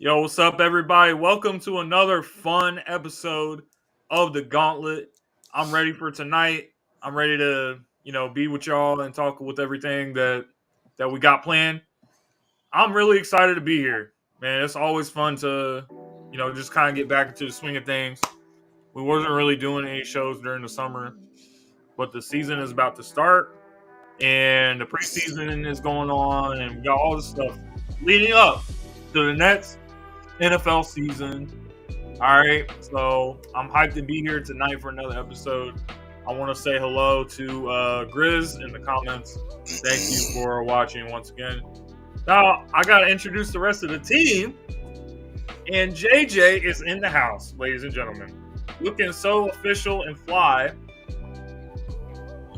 Yo, what's up, everybody? Welcome to another fun episode of the Gauntlet. I'm ready for tonight. I'm ready to, be with y'all and talk with everything that we got planned. I'm really excited to be here, man. It's always fun to, just kind of get back into the swing of things. We wasn't really doing any shows during the summer, but the season is about to start, and the preseason is going on, and we got all this stuff leading up to the next NFL season. All right, so I'm hyped to be here tonight for another episode. I want to say hello to Grizz in the comments. Thank you for watching once again. Now, I got to introduce the rest of the team. And JJ is in the house, ladies and gentlemen. Looking so official and fly.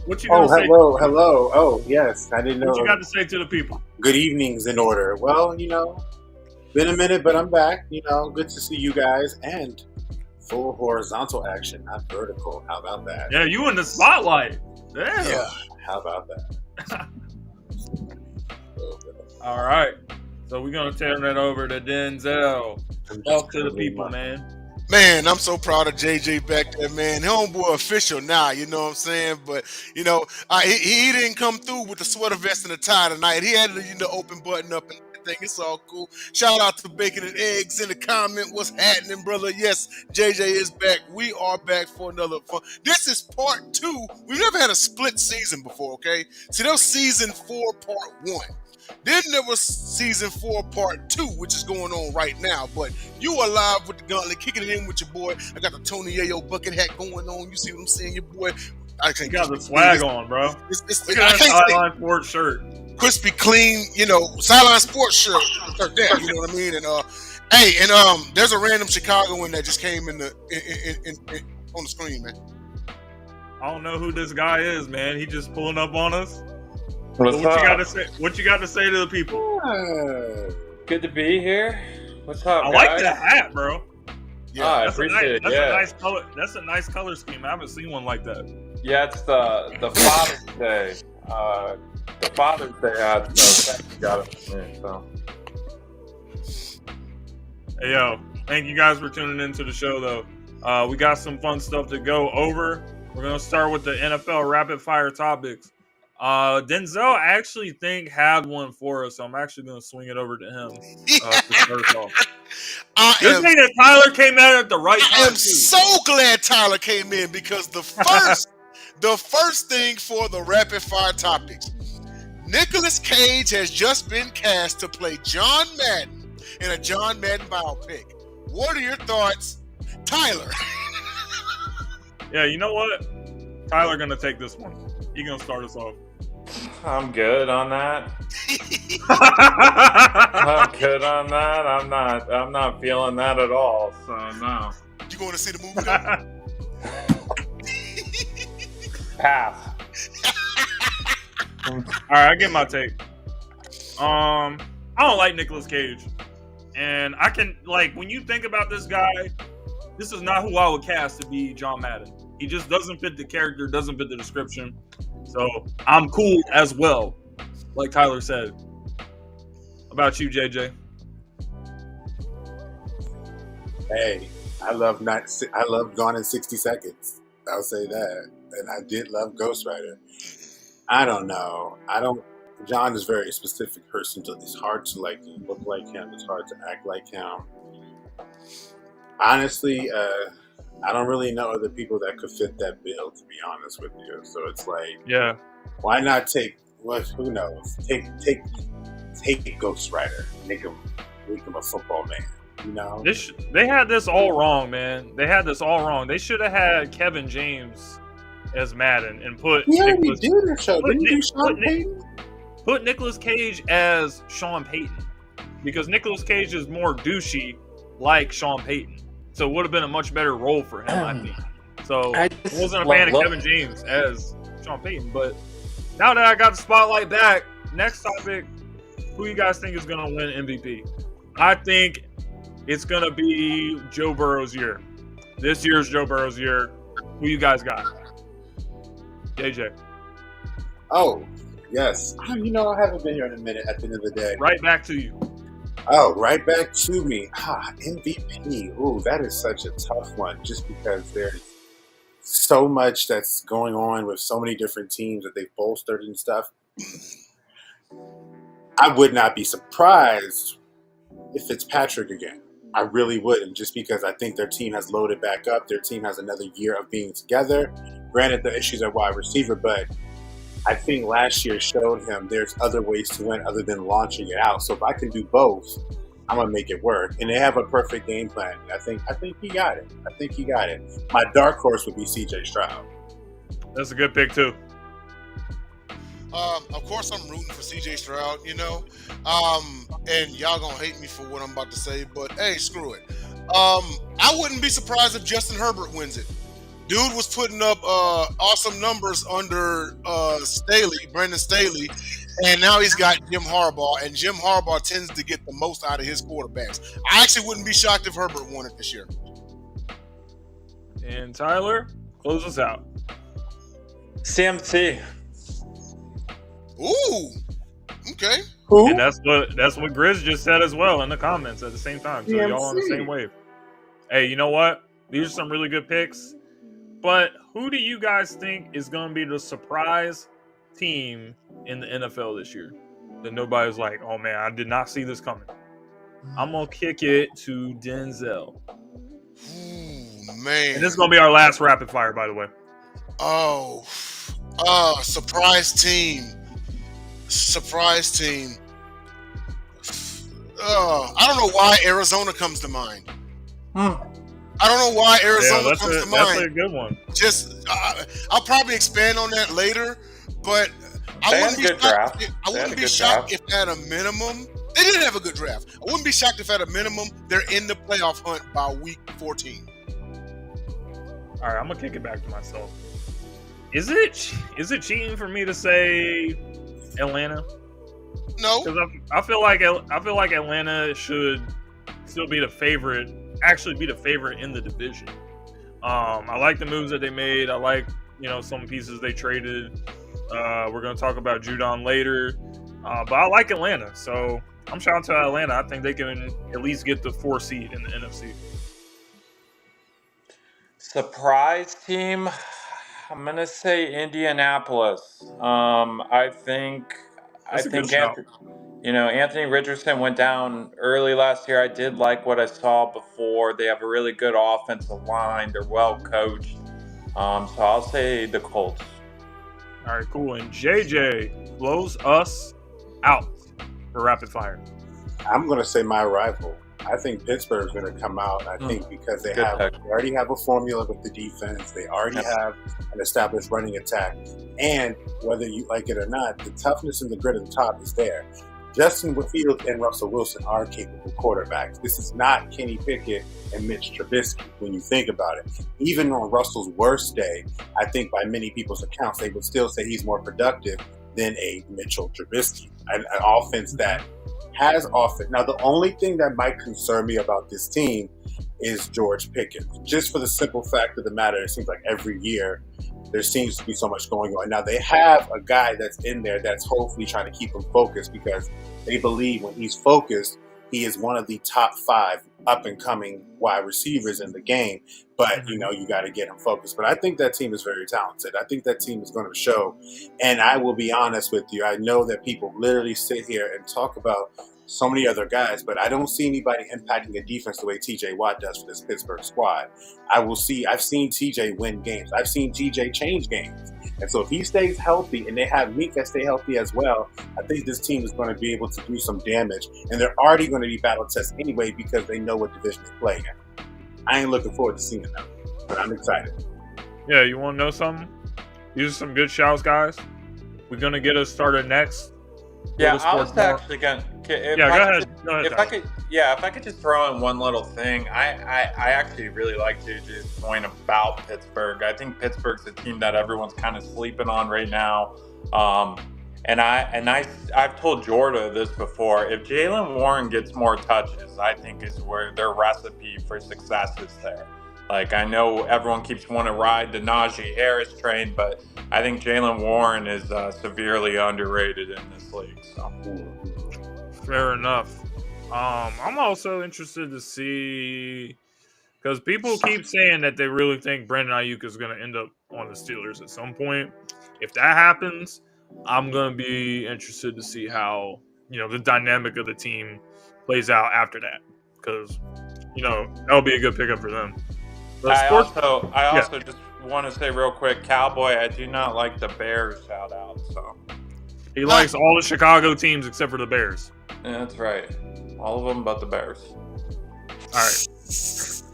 What you going to say? Hello. Oh, yes, I didn't know. What you got to say to the people? Good evening's in order. Well, been a minute, but I'm back. Good to see you guys and full horizontal action, not vertical. How about that? Yeah, you in the spotlight. Damn. Yeah, how about that? All right. So we're going to turn that over to Denzel. Talk to the people, man. Man, I'm so proud of JJ back there, man. Homeboy official now, you know what I'm saying? But, he didn't come through with the sweater vest and the tie tonight. He had the open button up and everything. It's all cool. Shout out to Bacon and Eggs in the comment. What's happening, brother? Yes, JJ is back. We are back for another fun. This is part 2. We've never had a split season before, okay? See, that was season 4, part 1. Then there was season 4, part 2, which is going on right now. But you are live with the Gauntlet, kicking it in with your boy. I got the Tony Yayo bucket hat going on. You see what I'm saying, your boy? You got the swag on, bro. Look at that sideline sports shirt. Crispy, clean, sideline sports shirt. There, you know what I mean? And there's a random Chicagoan that just came in on the screen, man. I don't know who this guy is, man. He just pulling up on us. What you got to say? What you got to say to the people? Good to be here. What's up, I guys? like that hat, bro. Yeah, I appreciate it. That's a nice color. That's a nice color scheme. I haven't seen one like that. Yeah, it's the Father's Day. The Father's Day hat. So you got it for me. So. Hey, yo, thank you guys for tuning into the show, though. We got some fun stuff to go over. We're gonna start with the NFL rapid fire topics. Denzel, I actually think had one for us, so I'm actually going to swing it over to him. First off. This thing that Tyler came in at the right time. I am so glad Tyler came in because the first thing for the rapid fire topics, Nicolas Cage has just been cast to play John Madden in a John Madden biopic. What are your thoughts, Tyler? Yeah, you know what? Tyler going to take this one. He's going to start us off. I'm good on that. I'm good on that. I'm not feeling that at all. So no. You going to see the movie though? Pass. All right, I get my take. I don't like Nicolas Cage, and I can when you think about this guy, this is not who I would cast to be John Madden. He just doesn't fit the character, doesn't fit the description. So I'm cool as well, like Tyler said. About you, JJ? Hey, I love Gone in 60 Seconds. I'll say that. And I did love Ghost Rider. I don't know. John is a very specific person. It's hard to look like him. It's hard to act like him. Honestly, I don't really know other people that could fit that bill, to be honest with you. So it's yeah, why not take? Well, who knows? Take Ghost Rider, make him a football man. They had this all wrong, man. They had this all wrong. They should have had Kevin James as Madden and put. He already did the show. Didn't you, Sean Payton? Put Nicolas Cage as Sean Payton because Nicolas Cage is more douchey, like Sean Payton. So it would have been a much better role for him, I think. So I wasn't a fan of Kevin James as Sean Payton. But now that I got the spotlight back, next topic, who you guys think is going to win MVP? I think it's going to be Joe Burrow's year. This year's Joe Burrow's year. Who you guys got? JJ. Oh, yes. I haven't been here in a minute at the end of the day. Right back to you. Oh, right back to me. MVP. Ooh, that is such a tough one just because there's so much that's going on with so many different teams that they've bolstered and stuff. I would not be surprised if it's Patrick again. I really wouldn't, just because I think their team has loaded back up. Their team has another year of being together. Granted, the issues at wide receiver, but I think last year showed him there's other ways to win other than launching it out. So if I can do both, I'm gonna make it work. And they have a perfect game plan. I think he got it. I think he got it. My dark horse would be CJ Stroud. That's a good pick too. Of course, I'm rooting for CJ Stroud, you know. And y'all gonna hate me for what I'm about to say, but hey, screw it. I wouldn't be surprised if Justin Herbert wins it. Dude was putting up awesome numbers under Brandon Staley, and now he's got Jim Harbaugh, and Jim Harbaugh tends to get the most out of his quarterbacks. I actually wouldn't be shocked if Herbert won it this year. And Tyler, close us out. CMC. Ooh, okay. Who? And that's what Grizz just said as well in the comments at the same time. So y'all on the same wave. Hey, you know what? These are some really good picks. But who do you guys think is going to be the surprise team in the NFL this year? That nobody's like, oh man, I did not see this coming. I'm going to kick it to Denzel. Ooh, man. And this is going to be our last rapid fire, by the way. Oh, surprise team. Surprise team. I don't know why Arizona comes to mind. I don't know why Arizona comes to mind. That's a good one. Just, I'll probably expand on that later, but I wouldn't be shocked if at a minimum, they did have a good draft. I wouldn't be shocked if at a minimum they're in the playoff hunt by week 14. All right, I'm gonna kick it back to myself. Is it cheating for me to say Atlanta? No, because I feel like Atlanta should still be the favorite. Actually, be the favorite in the division. I like the moves that they made. I like some pieces they traded. We're gonna talk about Judon later, but I like Atlanta, so I'm shouting to Atlanta. I think they can at least get the 4 seed in the NFC. Surprise team. I'm gonna say Indianapolis. I think Anthony Richardson went down early last year. I did like what I saw before. They have a really good offensive line. They're well coached. So I'll say the Colts. All right, cool. And JJ blows us out for rapid fire. I'm going to say my rival. I think Pittsburgh's going to come out. I think because they already have a formula with the defense. They already have an established running attack. And whether you like it or not, the toughness and the grit at the top is there. Justin Fields and Russell Wilson are capable quarterbacks. This is not Kenny Pickett and Mitch Trubisky when you think about it. Even on Russell's worst day, I think by many people's accounts, they would still say he's more productive than a Mitchell Trubisky, an offense that has offense. Now, the only thing that might concern me about this team is George Pickens. Just for the simple fact of the matter, it seems like every year there seems to be so much going on. Now, they have a guy that's in there that's hopefully trying to keep him focused because they believe when he's focused, he is one of the top 5 up-and-coming wide receivers in the game. But, you got to get him focused. But I think that team is very talented. I think that team is going to show. And I will be honest with you. I know that people literally sit here and talk about so many other guys, but I don't see anybody impacting a defense the way TJ Watt does for this Pittsburgh squad. I've seen TJ win games. I've seen TJ change games. And so if he stays healthy and they have Meek that stay healthy as well, I think this team is going to be able to do some damage. And they're already going to be battle tested anyway because they know what division they play in. I ain't looking forward to seeing them, but I'm excited. Yeah, you want to know something? These are some good shouts, guys. We're going to get us started next. Yeah, I was actually going to... Go ahead. If I could just throw in one little thing, I actually really like JJ's point about Pittsburgh. I think Pittsburgh's a team that everyone's kind of sleeping on right now. And I've told Jordan this before. If Jaylen Warren gets more touches, I think is where their recipe for success is there. Like, I know everyone keeps wanting to ride the Najee Harris train, but I think Jaylen Warren is severely underrated in this league. So. Fair enough. I'm also interested to see because people keep saying that they really think Brandon Ayuk is going to end up on the Steelers at some point. If that happens, I'm going to be interested to see how the dynamic of the team plays out after that because that'll be a good pickup for them. But I yeah. also just want to say real quick, Cowboy, I do not like the Bears shout out. So He likes all the Chicago teams except for the Bears. yeah, that's right. All of them but the Bears.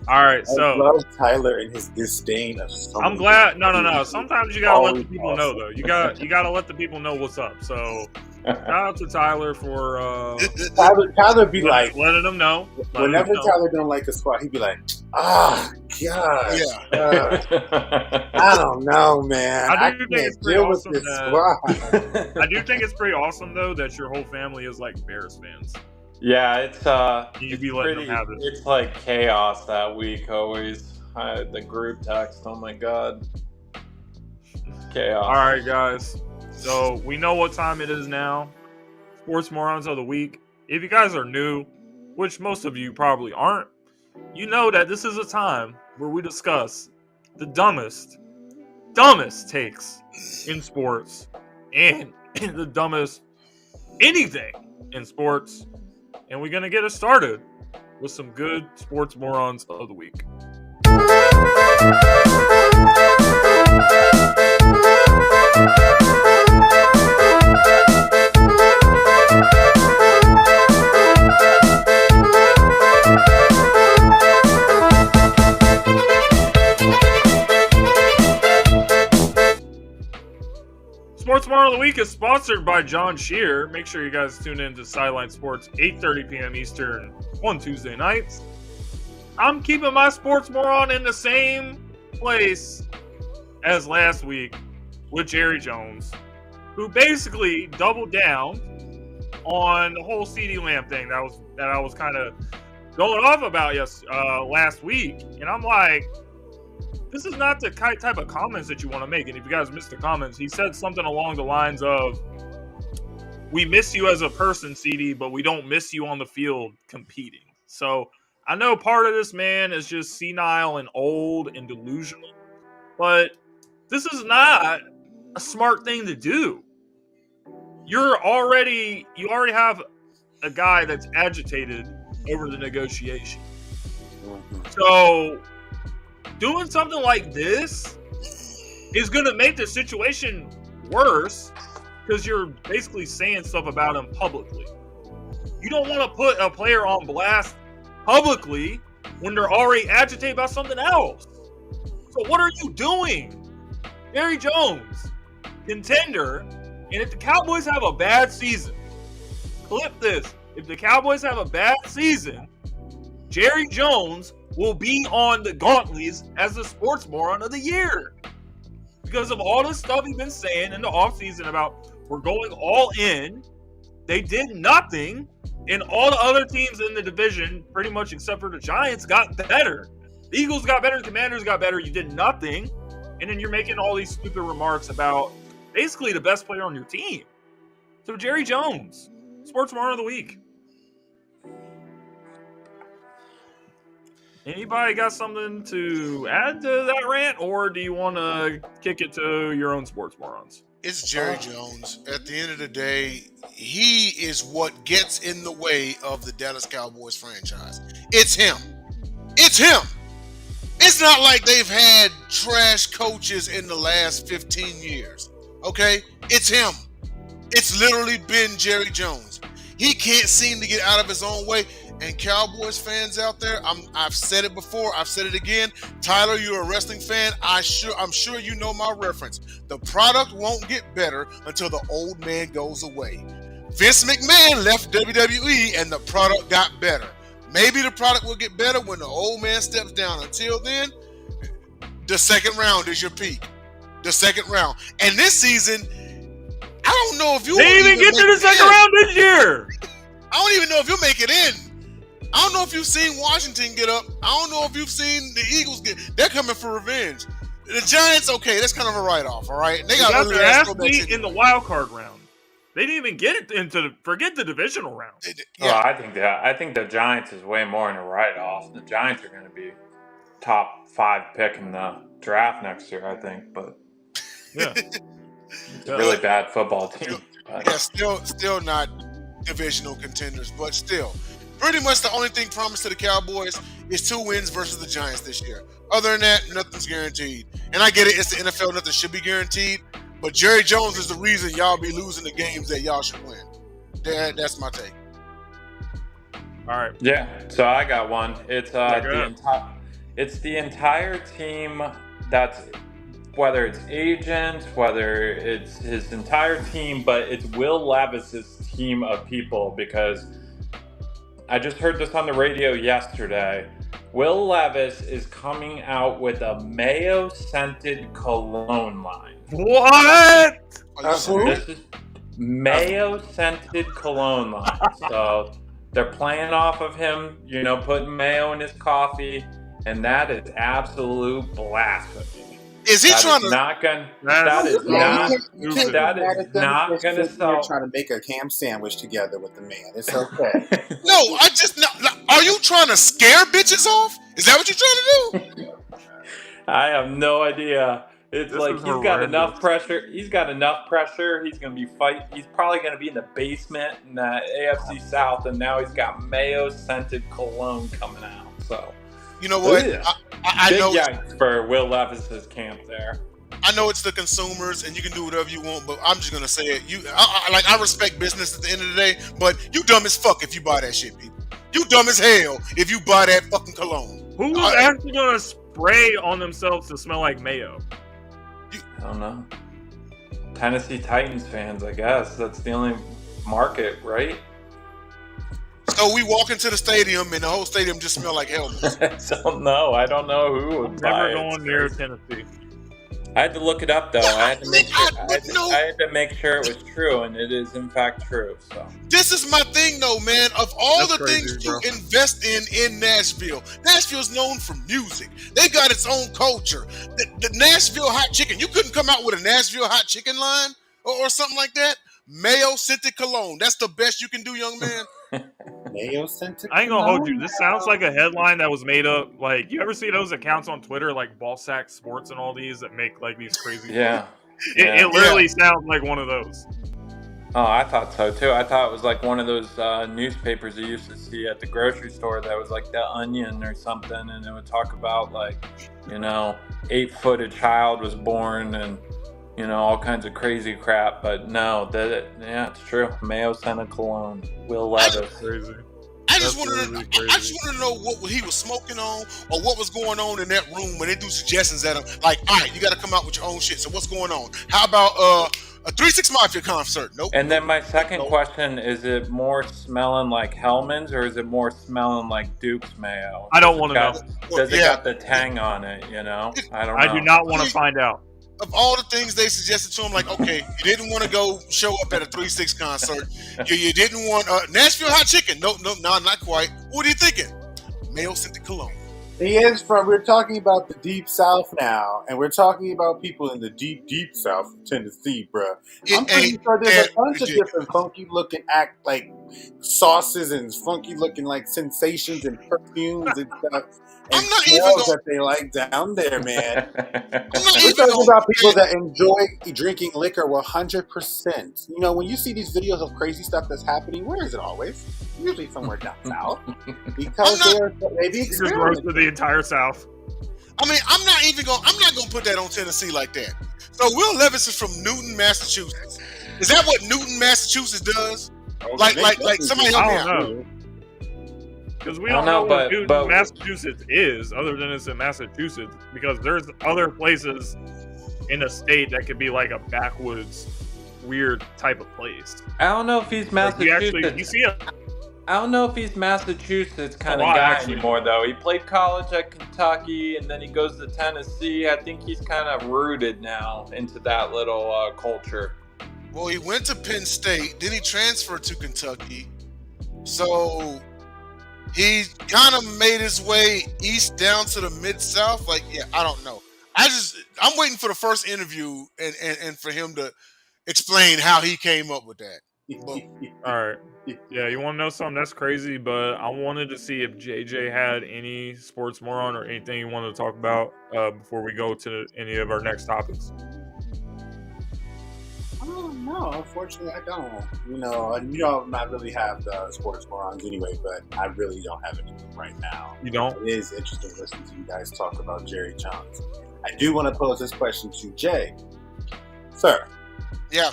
All right. So I love Tyler and his disdain of. I'm glad. No. Sometimes you gotta let the people know, though. You gotta let the people know what's up. So shout out to Tyler for Tyler be like letting them know. Whenever Tyler don't like a squad, he'd be like, "Ah, God, I don't know, man. I can't deal with this squad." I do think it's pretty awesome though that your whole family is like Bears fans. Yeah, it's be letting them have it. It's like chaos that week always. The group text, oh my god. Chaos. Alright guys. So we know what time it is now. Sports Morons of the Week. If you guys are new, which most of you probably aren't, you know that this is a time where we discuss the dumbest takes in sports and the dumbest anything in sports. And we're going to get us started with some good Sports Morons of the Week. Sports Moron of the Week is sponsored by John Shear. Make sure you guys tune in to Sideline Sports, 8:30 p.m. Eastern on Tuesday nights. I'm keeping my Sports Moron in the same place as last week with Jerry Jones, who basically doubled down on the whole CD Lamb thing that I was kind of going off about last week. And I'm like, this is not the type of comments that you want to make. And if you guys missed the comments, he said something along the lines of, "We miss you as a person, CD, but we don't miss you on the field competing." So I know part of this man is just senile and old and delusional, but this is not a smart thing to do. You already have a guy that's agitated over the negotiation. So doing something like this is going to make the situation worse because you're basically saying stuff about him publicly. You don't want to put a player on blast publicly when they're already agitated about something else. So what are you doing? Jerry Jones, contender, and if the Cowboys have a bad season, clip this. If the Cowboys have a bad season, Jerry Jones will be on the Gauntlet as the Sports Moron of the Year. Because of all the stuff he's been saying in the offseason about we're going all in. They did nothing, and all the other teams in the division, pretty much except for the Giants, got better. The Eagles got better, the Commanders got better. You did nothing, and then you're making all these stupid remarks about basically the best player on your team. So Jerry Jones, Sports Moron of the Week. Anybody got something to add to that rant, or do you want to kick it to your own Sports Morons? It's Jerry Jones. At the end of the day, he is what gets in the way of the Dallas Cowboys franchise. It's him. It's him. It's not like they've had trash coaches in the last 15 years. Okay? It's him. It's literally been Jerry Jones. He can't seem to get out of his own way. And Cowboys fans out there, I've said it before, I've said it again. Tyler, you're a wrestling fan. I'm sure you know my reference. The product won't get better until the old man goes away. Vince McMahon left WWE and the product got better. Maybe the product will get better when the old man steps down. Until then, the second round is your peak. The second round. And this season, I don't know if you didn't even get to the second round this year. I don't even know if you'll make it in. I don't know if you've seen Washington get up. I don't know if you've seen the Eagles get. They're coming for revenge. The Giants, okay, that's kind of a write-off, all right? They got their ass beat in the wild card round. They didn't even get it forget the divisional round. Well, I think the Giants is way more in a write-off. The Giants are going to be top 5 pick in the draft next year, I think. But yeah, it's a really bad football team. Yeah, still not divisional contenders, but still, pretty much the only thing promised to the Cowboys is 2 wins versus the Giants this year. Other than that, nothing's guaranteed. And I get it; it's the NFL; nothing should be guaranteed. But Jerry Jones is the reason y'all be losing the games that y'all should win. That's my take. all right. Yeah, so I got one. It's the entire team. That's whether it's agents, whether it's his entire team, but it's Will Levis's team of people, because I just heard this on the radio yesterday. Will Levis is coming out with a mayo-scented cologne line. What? This is mayo-scented cologne line. So they're playing off of him, putting mayo in his coffee, and that is absolute blasphemy. Is he trying to? That is not going to sell. Trying to make a ham sandwich together with the man. It's okay. No, are you trying to scare bitches off? Is that what you're trying to do? I have no idea. It's This like is he's got enough pressure. He's got enough pressure. He's going to be He's probably going to be in the basement in the AFC South, and now he's got mayo-scented cologne coming out. So, you know what? Yeah. I Big know yikes for Will Levis's camp there. I know it's the consumers, and you can do whatever you want, but I'm just gonna say it. I respect business at the end of the day, but you dumb as fuck if you buy that shit, people. You dumb as hell if you buy that fucking cologne. Who's actually gonna spray on themselves to smell like mayo? I don't know. Tennessee Titans fans, I guess. That's the only market, right? So we walk into the stadium and the whole stadium just smell like helmets. I don't know. I don't know who would buy Never it. going near Tennessee. I had to look it up though. I had to make sure it was true, and it is in fact true. So this is my thing, though, man. Of all That's the crazy, things bro. to invest in Nashville, Nashville's known for music. They got its own culture. The Nashville hot chicken. You couldn't come out with a Nashville hot chicken line or something like that. Mayo scented cologne. That's the best you can do, young man. Mayo scented. I ain't gonna hold you. This sounds like a headline that was made up. Like, you ever see those accounts on Twitter, like Ballsack Sports and all these that make like these crazy? yeah. It literally sounds like one of those. Oh, I thought so too. I thought it was like one of those newspapers you used to see at the grocery store that was like The Onion or something, and it would talk about like, 8-foot child was born and all kinds of crazy crap. But no, it's true. Mayo scented cologne. Will Levis. Crazy. I just want to know what he was smoking on or what was going on in that room when they do suggestions at him. Like, all right, you got to come out with your own shit. So what's going on? How about a 3 6 Mafia concert? Nope. And then my second question, is it more smelling like Hellman's or is it more smelling like Duke's mayo? I don't want to know. Does it got the tang on it, I don't know. I do not want to find out. Of all the things they suggested to him, like, okay, you didn't want to go show up at a 3 6 concert. You didn't want Nashville hot chicken. No, not quite. What are you thinking? Mayo scented cologne. We're talking about the deep South now, and we're talking about people in the deep, deep South of Tennessee, bruh. I'm pretty sure there's a bunch of different funky-looking like sauces and funky-looking like sensations and perfumes and stuff. And I'm not even that they like down there, man. We're We're talking about people that enjoy drinking liquor 100%. When you see these videos of crazy stuff that's happening, where is it always? Usually somewhere down south. Because they be Just roasted the entire South. I mean, I'm not gonna put that on Tennessee like that. So Will Levis is from Newton, Massachusetts. Is that what Newton, Massachusetts does? Like somebody help me out. Because we don't know what Newton, Massachusetts is, other than it's in Massachusetts. Because there's other places in a state that could be like a backwoods, weird type of place. I don't know if he's Massachusetts. You see it. I don't know if he's Massachusetts kind of guy anymore, though. He played college at Kentucky, and then he goes to Tennessee. I think he's kind of rooted now into that little culture. Well, he went to Penn State, then he transferred to Kentucky. So he kind of made his way east down to the Mid-South. Like, yeah, I don't know. I'm waiting for the first interview and for him to explain how he came up with that. All right. Yeah, you want to know something that's crazy? But I wanted to see if JJ had any sports moron or anything you wanted to talk about before we go to any of our next topics. No, unfortunately, I don't. I'm not really have the sports morons anyway, but I really don't have anything right now. You don't? It is interesting listening to you guys talk about Jerry Jones. I do want to pose this question to Jay. Sir. Yeah.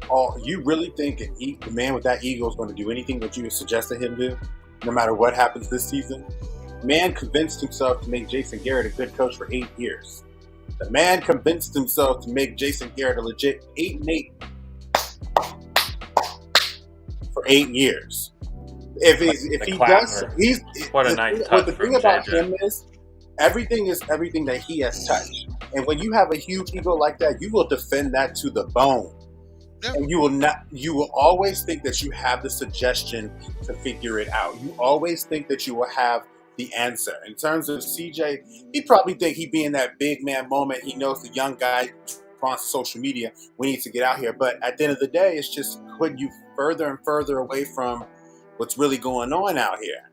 Oh, you really think the man with that ego is going to do anything that you suggested him do, no matter what happens this season? Man convinced himself to make Jason Garrett a good coach for 8 years. The man convinced himself to make Jason Garrett a legit 8-8 for 8 years. If he does, he's what a nice touch. But the thing about him is everything that he has touched. And when you have a huge ego like that, you will defend that to the bone. Yeah. And you will always think that you have the suggestion to figure it out. You always think that you will have the answer. In terms of CJ, he probably think he be in that big man moment. He knows the young guy on social media, we need to get out here. But at the end of the day, it's just putting you further and further away from what's really going on out here.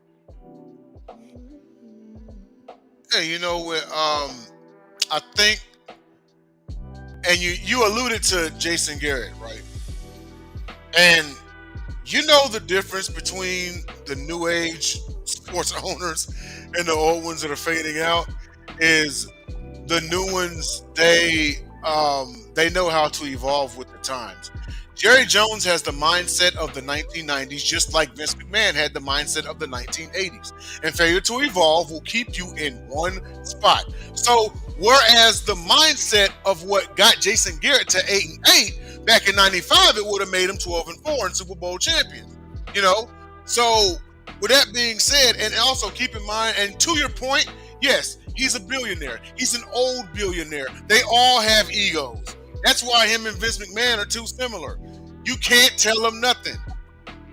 Hey, I think, and you alluded to Jason Garrett, right? And you know the difference between the new age sports owners and the old ones that are fading out is the new ones, they know how to evolve with the times. Jerry Jones has the mindset of the 1990s, just like Vince McMahon had the mindset of the 1980s. And failure to evolve will keep you in one spot. So, whereas the mindset of what got Jason Garrett to 8-8 back in '95, it would have made him 12-4 and Super Bowl champions. So with that being said, and also keep in mind, and to your point, yes, he's a billionaire. He's an old billionaire. They all have egos. That's why him and Vince McMahon are too similar. You can't tell them nothing.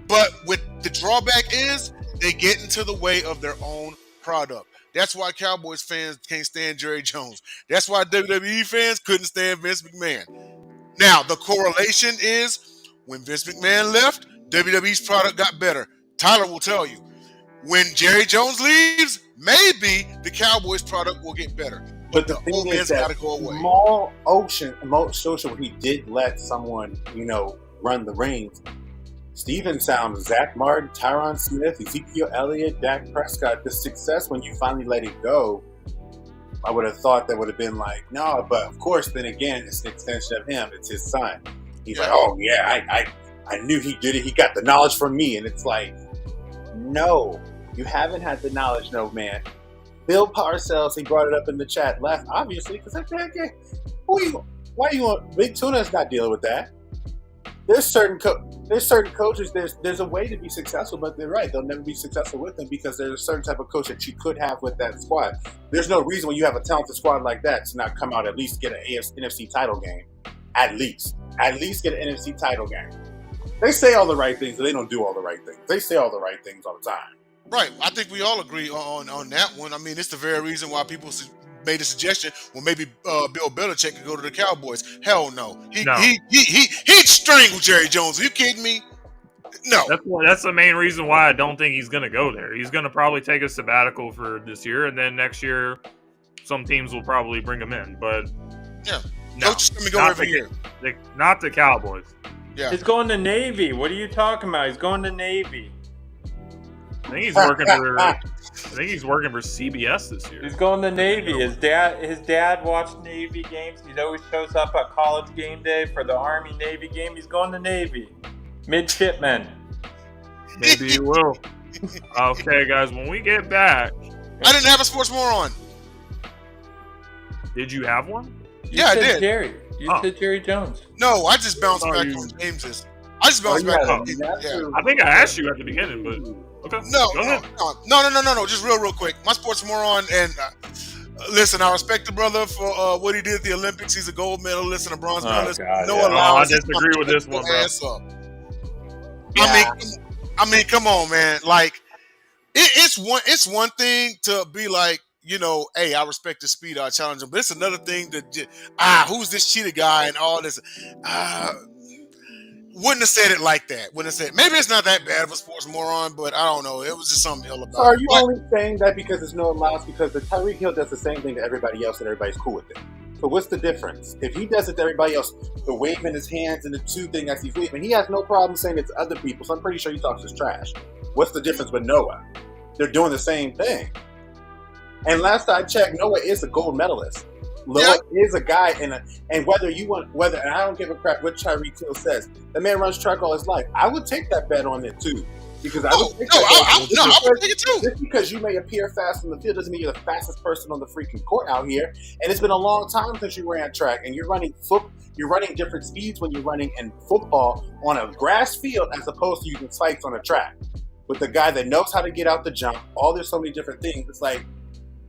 But with the drawback is they get into the way of their own product. That's why Cowboys fans can't stand Jerry Jones. That's why WWE fans couldn't stand Vince McMahon. Now, the correlation is when Vince McMahon left, WWE's product got better. Tyler will tell you. When Jerry Jones leaves, maybe the Cowboys product will get better. But the thing is that small ocean where he did let someone, run the reins. Steven sounds Zach Martin, Tyron Smith, Ezekiel Elliott, Dak Prescott. The success when you finally let it go, I would have thought that would have been like, no, but of course, then again, it's an extension of him. It's his son. He's like, oh yeah, I knew he did it. He got the knowledge from me. And it's like, no, you haven't had the knowledge, no man. Bill Parcells, he brought it up in the chat, left, obviously, because why you want Big Tuna's not dealing with that. There's certain coaches, there's a way to be successful, but they're right. They'll never be successful with them because there's a certain type of coach that you could have with that squad. There's no reason when you have a talented squad like that to not come out at least get an NFC title game. At least get an NFC title game. They say all the right things, but they don't do all the right things. They say all the right things all the time. Right. I think we all agree on that one. I mean, it's the very reason why people made a suggestion. Well, maybe Bill Belichick could go to the Cowboys. Hell no. He'd strangle Jerry Jones. Are you kidding me? No. That's the main reason why I don't think he's going to go there. He's going to probably take a sabbatical for this year, and then next year, some teams will probably bring him in. But yeah, coaches going to go every year. Not the Cowboys. Yeah, he's going to Navy. What are you talking about? He's going to Navy. I think he's working for CBS this year. He's going to Navy. His dad watched Navy games. He always shows up at college game day for the Army Navy game. He's going to Navy. Midshipman. Maybe he will. Okay, guys, when we get back. I didn't have a sports moron. Did you have one? Yeah, I did. Jerry. You said Jerry Jones. No, I just bounced back on James's. I think I asked you at the beginning, but okay. No. Just real quick. My sports moron, and listen, I respect the brother for what he did at the Olympics. He's a gold medalist and a bronze medalist. I disagree with this one, bro. I mean, come on, man. Like, it's one thing to be like, hey, I respect the speed, I challenge him. But it's another thing that, who's this cheetah guy and all this? Wouldn't have said it like that. Wouldn't have said, maybe it's not that bad of a sports moron, but I don't know. It was just something ill about So are it. you only saying that because there's no allowance? Because the Tyreek Hill does the same thing to everybody else and everybody's cool with it. So what's the difference? If he does it to everybody else, the waving his hands and the two thing as he's waving, he has no problem saying it to other people. So I'm pretty sure he talks his trash. What's the difference with Noah? They're doing the same thing. And last I checked, Noah is a gold medalist. Noah is a guy, and whether and I don't give a crap what Tyreek Hill says. The man runs track all his life. I would take that bet on it too, because I would take it too. Just because you may appear fast in the field doesn't mean you're the fastest person on the freaking court out here. And it's been a long time since you ran track, and you're running different speeds when you're running in football on a grass field as opposed to using spikes on a track. With a guy that knows how to get out the jump, there's so many different things. It's like.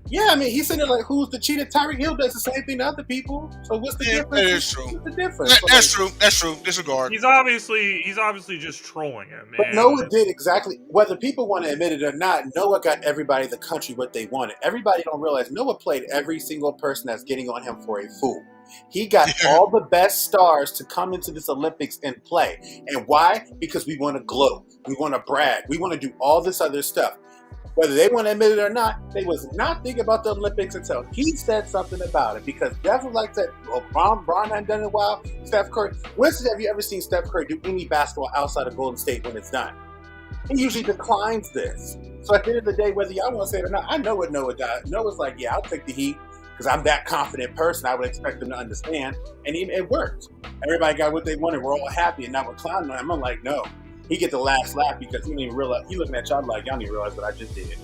Yeah, I mean, he's sitting there like, who's the cheater? Tyreek Hill does the same thing to other people. So what's the difference? That is true. What's the difference? That's true. Disregard. He's obviously just trolling him. But Noah did exactly, whether people want to admit it or not, Noah got everybody in the country what they wanted. Everybody don't realize Noah played every single person that's getting on him for a fool. He got all the best stars to come into this Olympics and play. And why? Because we want to gloat. We want to brag. We want to do all this other stuff. Whether they want to admit it or not, they was not thinking about the Olympics until he said something about it. Because that's what, like that, Bron hadn't done it in a while. Steph Curry. Winston, have you ever seen Steph Curry do any basketball outside of Golden State when it's done? He usually declines this. So at the end of the day, whether y'all want to say it or not, I know what Noah does. Noah's like, yeah, I'll take the heat because I'm that confident person. I would expect them to understand. And it worked. Everybody got what they wanted. We're all happy. And now we're clowning on him. I'm like, no. He get the last laugh because he didn't even realize. He looking at y'all like, y'all didn't realize what I just did.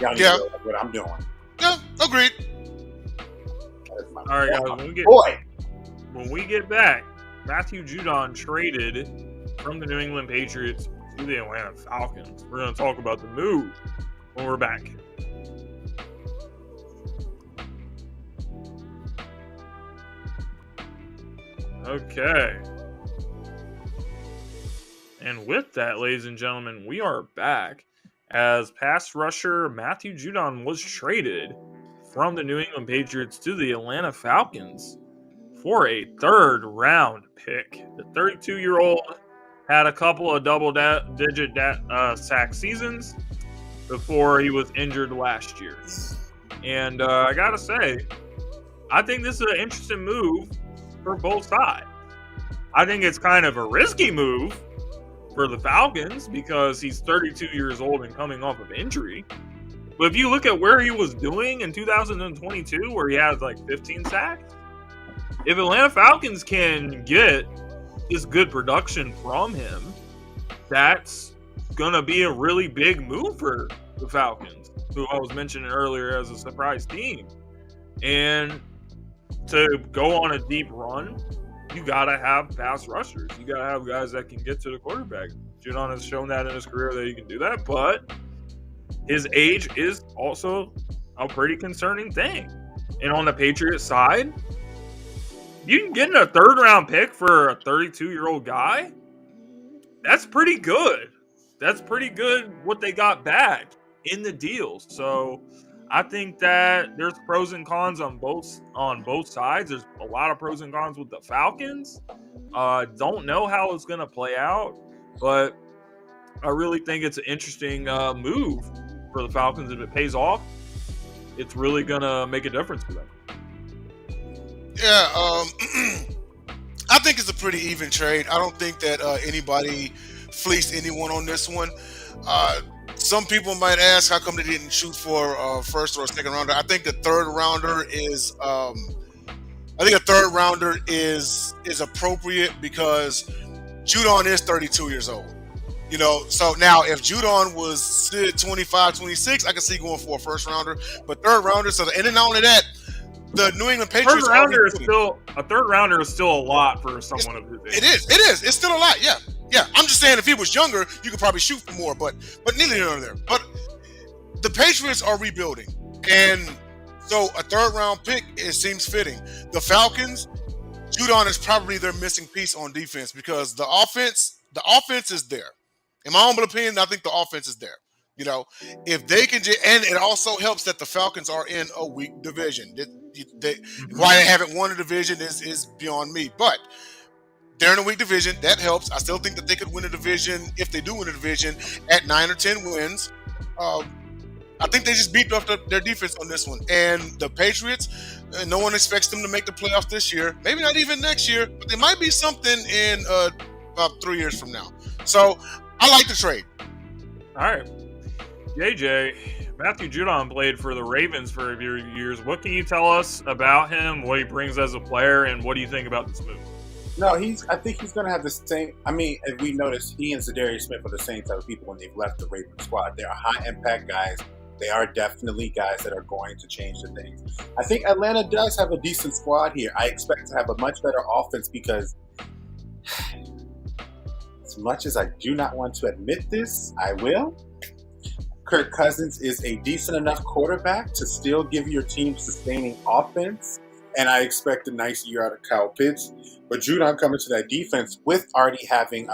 Y'all didn't realize what I'm doing. Yeah, agreed. All right, guys. When we get back, Matthew Judon traded from the New England Patriots to the Atlanta Falcons. We're going to talk about the move when we're back. Okay. And with that, ladies and gentlemen, we are back as pass rusher Matthew Judon was traded from the New England Patriots to the Atlanta Falcons for a third-round pick. The 32-year-old had a couple of double-digit sack seasons before he was injured last year. And I got to say, I think this is an interesting move for both sides. I think it's kind of a risky move for the Falcons because he's 32 years old and coming off of injury. But if you look at where he was doing in 2022, where he had like 15 sacks, if Atlanta Falcons can get this good production from him, that's going to be a really big move for the Falcons, who I was mentioning earlier as a surprise team. And to go on a deep run, you got to have pass rushers. You got to have guys that can get to the quarterback. Judon has shown that in his career that he can do that, but his age is also a pretty concerning thing. And on the Patriots side, you can get a third-round pick for a 32-year-old guy. That's pretty good. That's pretty good what they got back in the deal. So I think that there's pros and cons on both sides. There's a lot of pros and cons with the Falcons. Don't know how it's going to play out, but I really think it's an interesting move for the Falcons. If it pays off, it's really going to make a difference for them. Yeah, I think it's a pretty even trade. I don't think that anybody fleeced anyone on this one. Some people might ask how come they didn't shoot for a first or a second rounder. I think the third rounder is appropriate because Judon is 32 years old. You know, so now if Judon was 25, 26, I can see going for a first rounder. But third rounder, and then not only that, the New England Patriots. A third rounder is still a lot for someone of his age. It is. It's still a lot. Yeah. I'm just saying if he was younger, you could probably shoot for more. But neither here nor there. But the Patriots are rebuilding, and so a third round pick seems fitting. The Falcons, Judon is probably their missing piece on defense because the offense is there. In my humble opinion, I think the offense is there. You know, if they can and it also helps that the Falcons are in a weak division. Why they haven't won a division is beyond me, but they're in a weak division. That helps. I still think that they could win a division if they do win a division at 9 or 10 wins. I think they just beefed up their defense on this one. And the Patriots, no one expects them to make the playoffs this year. Maybe not even next year, but they might be something in about 3 years from now. So I like the trade. All right. JJ, Matthew Judon played for the Ravens for a few years. What can you tell us about him, what he brings as a player, and what do you think about this move? No, I think he's going to have the same. I mean, if we notice, he and Zadarius Smith are the same type of people when they've left the Ravens squad. They are high-impact guys. They are definitely guys that are going to change the things. I think Atlanta does have a decent squad here. I expect to have a much better offense because as much as I do not want to admit this, I will. Kirk Cousins is a decent enough quarterback to still give your team sustaining offense. And I expect a nice year out of Kyle Pitts. But Judon coming to that defense with already having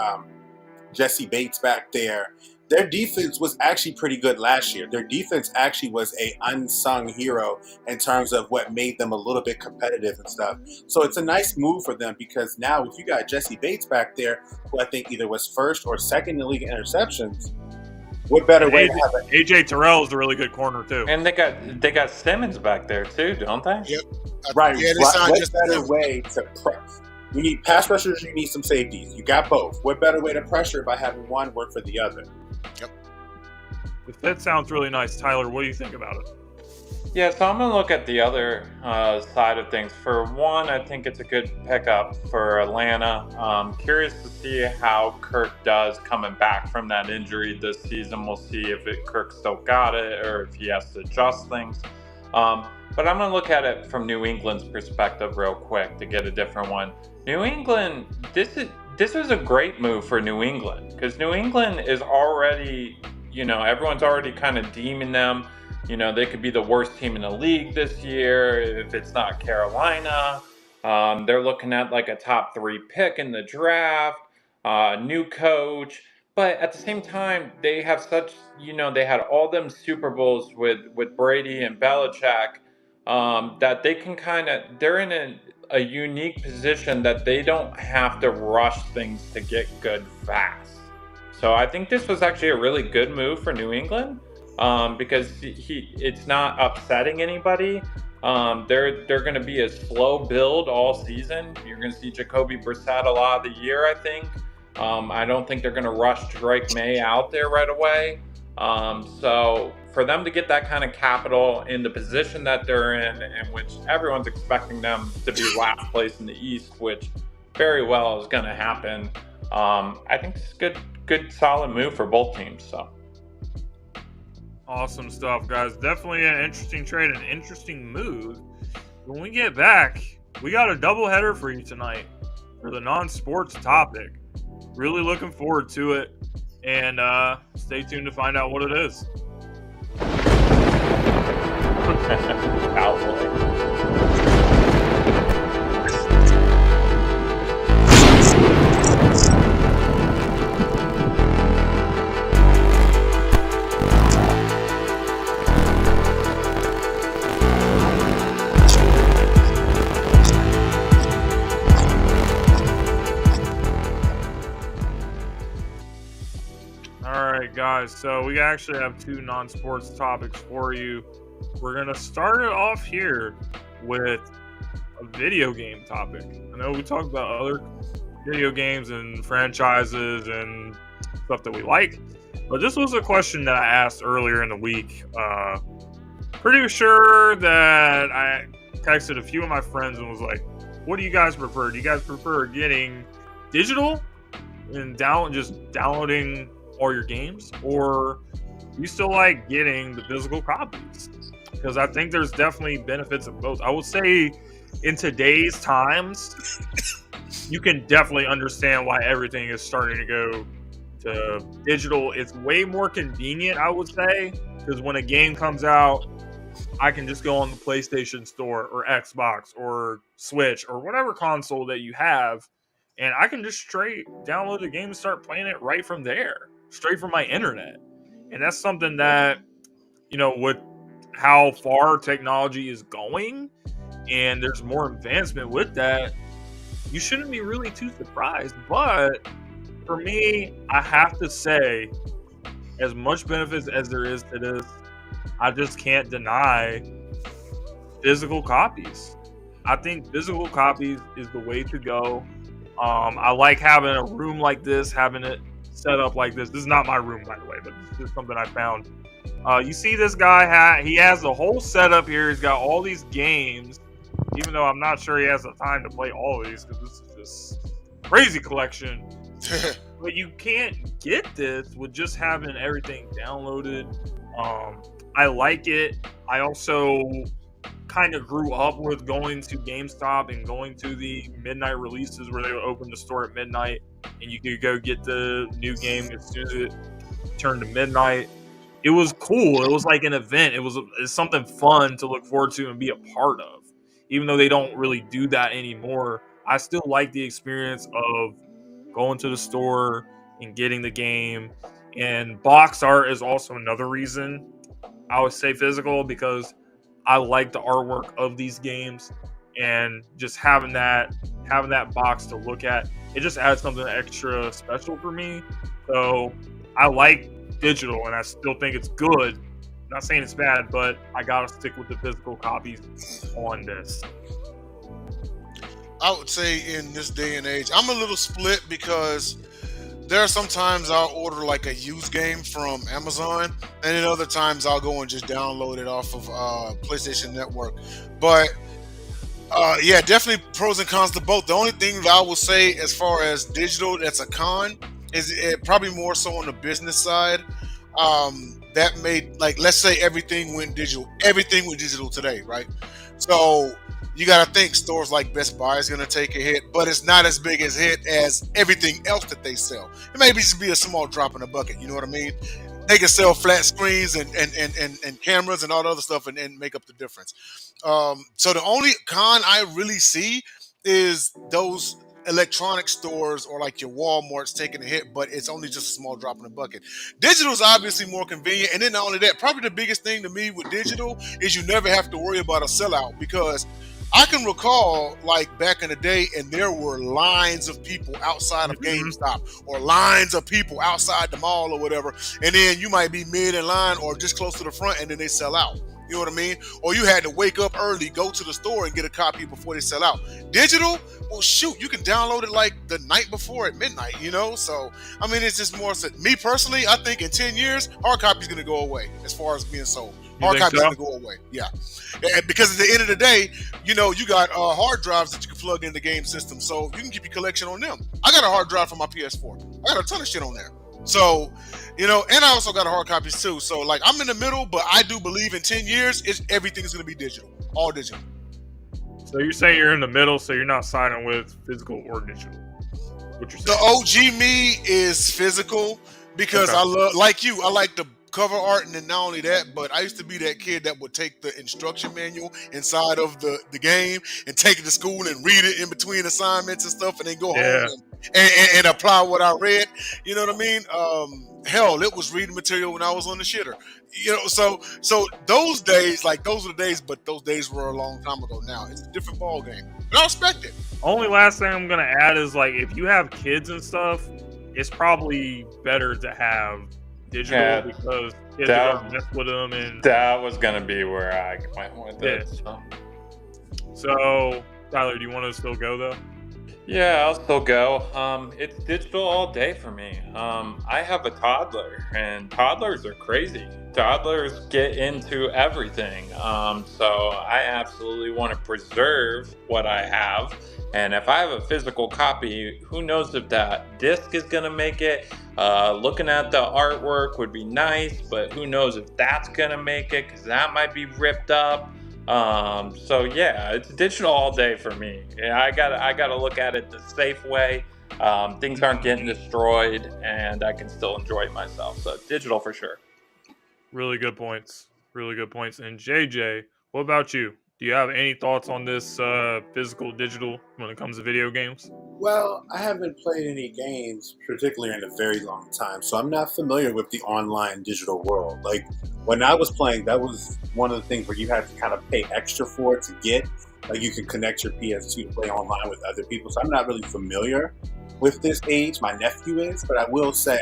Jesse Bates back there, their defense was actually pretty good last year. Their defense actually was a unsung hero in terms of what made them a little bit competitive and stuff. So it's a nice move for them because now if you got Jesse Bates back there, who I think either was first or second in the league in interceptions, what better way to have it? AJ Terrell is a really good corner too. And they got Simmons back there too, don't they? Yep. Right. Yeah, What better way to press? You need pass rushers, you need some safeties. You got both. What better way to pressure by having one work for the other? Yep. That sounds really nice. Tyler, what do you think about it? Yeah, so I'm going to look at the other side of things. For one, I think it's a good pickup for Atlanta. Curious to see how Kirk does coming back from that injury this season. We'll see if Kirk still got it or if he has to adjust things. But I'm going to look at it from New England's perspective real quick to get a different one. New England, this is a great move for New England because New England is already, everyone's already kind of deeming them. They could be the worst team in the league this year if it's not Carolina. They're looking at like a top 3 pick in the draft, new coach. But at the same time, they have such, they had all them Super Bowls with Brady and Belichick that they can they're in a unique position that they don't have to rush things to get good fast. So I think this was actually a really good move for New England. Because it's not upsetting anybody. They're going to be a slow build all season. You're going to see Jacoby Brissett a lot of the year, I think. I don't think they're going to rush Drake May out there right away. So for them to get that kind of capital in the position that they're in which everyone's expecting them to be last place in the East, which very well is going to happen, I think it's a good solid move for both teams. So. Awesome stuff, guys. Definitely an interesting trade, an interesting move. When we get back, we got a doubleheader for you tonight for the non-sports topic. Really looking forward to it, and stay tuned to find out what it is. Cowboy. Guys, so we actually have 2 non-sports topics for you. We're going to start it off here with a video game topic. I know we talked about other video games and franchises and stuff that we like, but this was a question that I asked earlier in the week. Pretty sure that I texted a few of my friends and was like, what do you guys prefer? Do you guys prefer getting digital and just downloading all your games, or you still like getting the physical copies? Because I think there's definitely benefits of both. I would say in today's times, you can definitely understand why everything is starting to go to digital. It's way more convenient, I would say, because when a game comes out, I can just go on the PlayStation Store or Xbox or Switch or whatever console that you have, and I can just straight download the game and start playing it right from there, straight from my internet. And that's something that, with how far technology is going and there's more advancement with that, you shouldn't be really too surprised. But for me, I have to say, as much benefits as there is to this, I just can't deny physical copies. I think physical copies is the way to go. I like having a room like this, having it set up like this. This is not my room, by the way, but this is something I found. You see this guy, he has the whole setup here. He's got all these games, even though I'm not sure he has the time to play all of these because this is this crazy collection. But you can't get this with just having everything downloaded. I like it. I also kind of grew up with going to GameStop and going to the midnight releases where they would open the store at midnight and you could go get the new game as soon as it turned to midnight. It was cool. It was like an event. It's something fun to look forward to and be a part of. Even though they don't really do that anymore, I still like the experience of going to the store and getting the game. And box art is also another reason I would say physical, because I like the artwork of these games, and just having that box to look at, it just adds something extra special for me. So I like digital, and I still think it's good. I'm not saying it's bad, but I gotta stick with the physical copies on this. I would say in this day and age, I'm a little split because there are sometimes I'll order like a used game from Amazon, and then other times I'll go and just download it off of PlayStation Network. But yeah, definitely pros and cons to both. The only thing that I will say as far as digital that's a con is it probably more so on the business side. That made, like, let's say everything went digital today, right? So you got to think stores like Best Buy is going to take a hit, but it's not as big as hit as everything else that they sell. It may just be a small drop in the bucket. You know what I mean? They can sell flat screens and cameras and all the other stuff and make up the difference. So the only con I really see is those electronic stores or like your Walmart's taking a hit, but it's only just a small drop in the bucket. Digital is obviously more convenient, and then not only that, probably the biggest thing to me with digital is you never have to worry about a sellout, because I can recall like back in the day, and there were lines of people outside of GameStop or lines of people outside the mall or whatever, and then you might be mid in line or just close to the front, and then they sell out. You know what I mean? Or you had to wake up early, go to the store and get a copy before they sell out. Digital, well, shoot, you can download it like the night before at midnight, you know? So, I mean, it's just more, me personally, I think in 10 years, hard copy's going to go away as far as being sold. Hard copy's going to go away, yeah. And because at the end of the day, you know, you got hard drives that you can plug in the game system, so you can keep your collection on them. I got a hard drive for my PS4. I got a ton of shit on there. So, you know, and I also got a hard copies too. So, like, I'm in the middle, but I do believe in 10 years, everything's going to be digital, all digital. So you're saying you're in the middle, so you're not siding with physical or digital? What you're saying? The OG me is physical because I love, like you, I like the cover art, and then not only that, but I used to be that kid that would take the instruction manual inside of the game and take it to school and read it in between assignments and stuff, and then go home and apply what I read. You know what I mean? Hell, it was reading material when I was on the shitter. You know, so those days, like, those were the days, but those days were a long time ago now. It's a different ball game. But I respect it. Only last thing I'm gonna add is, like, if you have kids and stuff, it's probably better to have digital because kids are gonna mess with them, and that was gonna be where I went with it. So, Tyler, do you want to still go though? Yeah, I'll still go. It's digital all day for me. I have a toddler, and toddlers are crazy. Toddlers get into everything. So I absolutely want to preserve what I have. And if I have a physical copy, who knows if that disc is going to make it. Looking at the artwork would be nice, but who knows if that's going to make it, because that might be ripped up. So yeah, it's digital all day for me. Yeah, I gotta look at it the safe way. Things aren't getting destroyed, and I can still enjoy myself. So digital for sure. Really good points. Really good points. And JJ, what about you? Do you have any thoughts on this physical digital when it comes to video games? Well, I haven't played any games particularly in a very long time, so I'm not familiar with the online digital world. Like when I was playing, that was one of the things where you had to kind of pay extra for it to get. Like you can connect your PS2 to play online with other people. So I'm not really familiar with this age. My nephew is, but I will say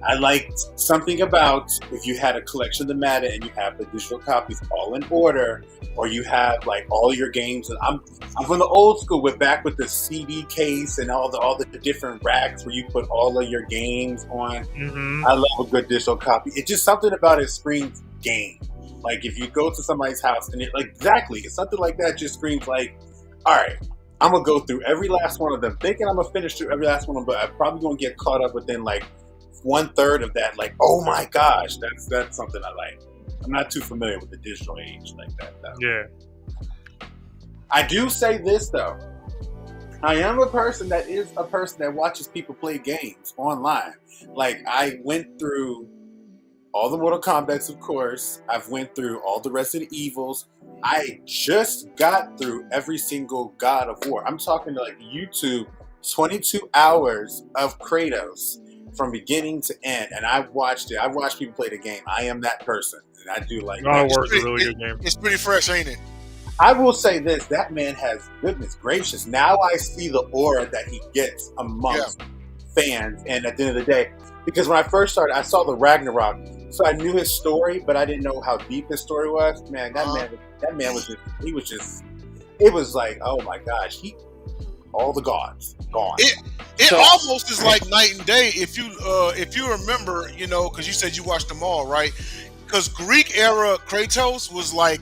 I liked something about if you had a collection of the Madden and you have the digital copies all in order, or you have like all your games. And I'm from the old school with back with the CD case and all the different racks where you put all of your games on. Mm-hmm. I love a good digital copy. It's just something about it screams game. Like if you go to somebody's house and it's something like that just screams like, all right, I'm gonna go through every last one of them, thinking I'm gonna finish through every last one of them, but I'm probably gonna get caught up within like 1/3 of that. Like, oh my gosh, that's something I like. I'm not too familiar with the digital age like that, though. Yeah. I do say this though. I am a person that watches people play games online. Like I went through all the Mortal Kombats, of course. I've went through all the Resident Evils. I just got through every single God of War. I'm talking like YouTube, 22 hours of Kratos from beginning to end, and I've watched it. I've watched people play the game. I am that person, and I do like God of that. War is a really good game. It's pretty fresh, ain't it? I will say this: that man has, goodness gracious. Now I see the aura that he gets amongst fans, and at the end of the day, because when I first started, I saw the Ragnarok, so I knew his story, but I didn't know how deep his story was. Man, that man was just. It was like, oh my gosh, all the gods gone. It almost is like night and day if you remember, because you said you watched them all, right? Because Greek era Kratos was like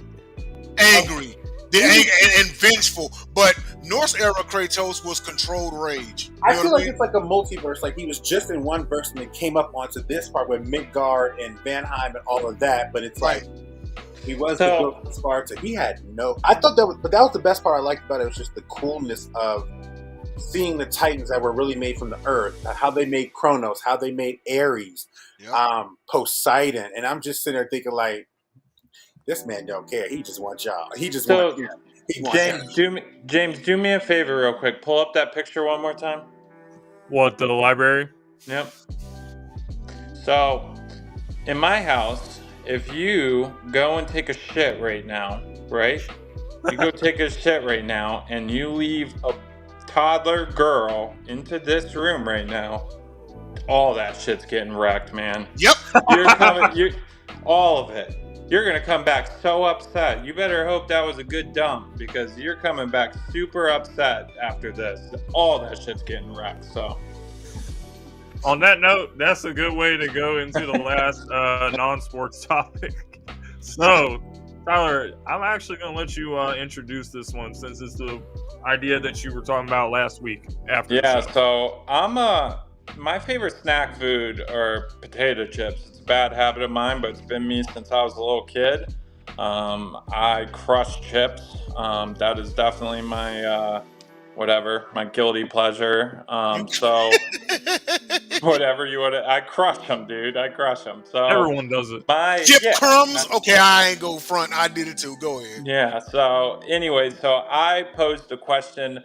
angry, and vengeful, but Norse era Kratos was controlled rage. I feel like it's like a multiverse. Like he was just in one verse and then came up onto this part with Midgard and Vanheim and all of that, but it's like he was the book of Sparta. He had I thought that was the best part I liked about it. Was just the coolness of seeing the Titans that were really made from the earth, how they made Kronos, how they made Ares, Poseidon, and I'm just sitting there thinking like, this man don't care. He just wants y'all. He just wants him. He wants James, do me a favor real quick. Pull up that picture one more time. What, the library? Yep. So, in my house, if you go and take a shit right now, right? You go take a shit right now, and you leave a toddler girl into this room right now, all that shit's getting wrecked, man. Yep. All of it. You're gonna come back so upset. You better hope that was a good dump, because you're coming back super upset after this. All that shit's getting wrecked. So, on that note, that's a good way to go into the last non-sports topic. So, Tyler, I'm actually going to let you introduce this one, since it's the idea that you were talking about last week. So my favorite snack food are potato chips. It's a bad habit of mine, but it's been me since I was a little kid. I crush chips. That is definitely my my guilty pleasure. So whatever you want to, I crush them, dude. I crush them. So everyone does it. Chip crumbs. Okay, I ain't go front. I did it too. Go ahead. Yeah. So anyway, I posed the question: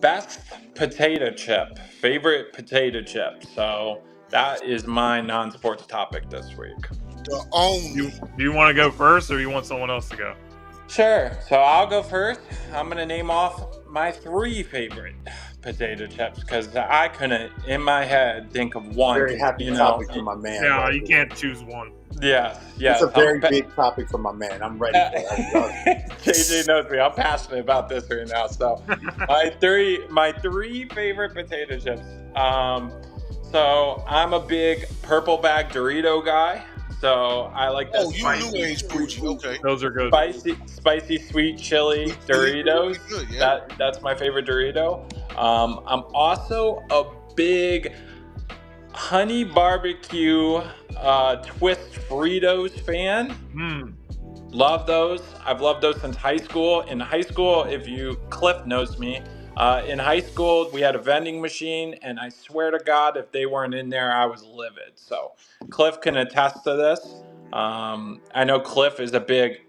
best potato chip, favorite potato chip. So that is my non-sports topic this week. The only. Do you want to go first, or you want someone else to go? Sure. So I'll go first. I'm gonna name off my 3 favorite potato chips, because I couldn't, in my head, think of one. Very happy topic for my man. Yeah, you can't choose one. Yeah. It's a very big topic for my man. I'm ready for it. JJ knows me. I'm passionate about this right now. So my three favorite potato chips. So I'm a big purple bag Dorito guy. So I like that. Oh, you new age bougie. Okay. Those are good. Spicy sweet chili Doritos. Good, yeah. That's my favorite Dorito. I'm also a big honey barbecue twist Fritos fan. Love those. I've loved those since high school. In high school, Cliff knows me. In high school, we had a vending machine, and I swear to God, if they weren't in there, I was livid. So Cliff can attest to this. I know Cliff is a big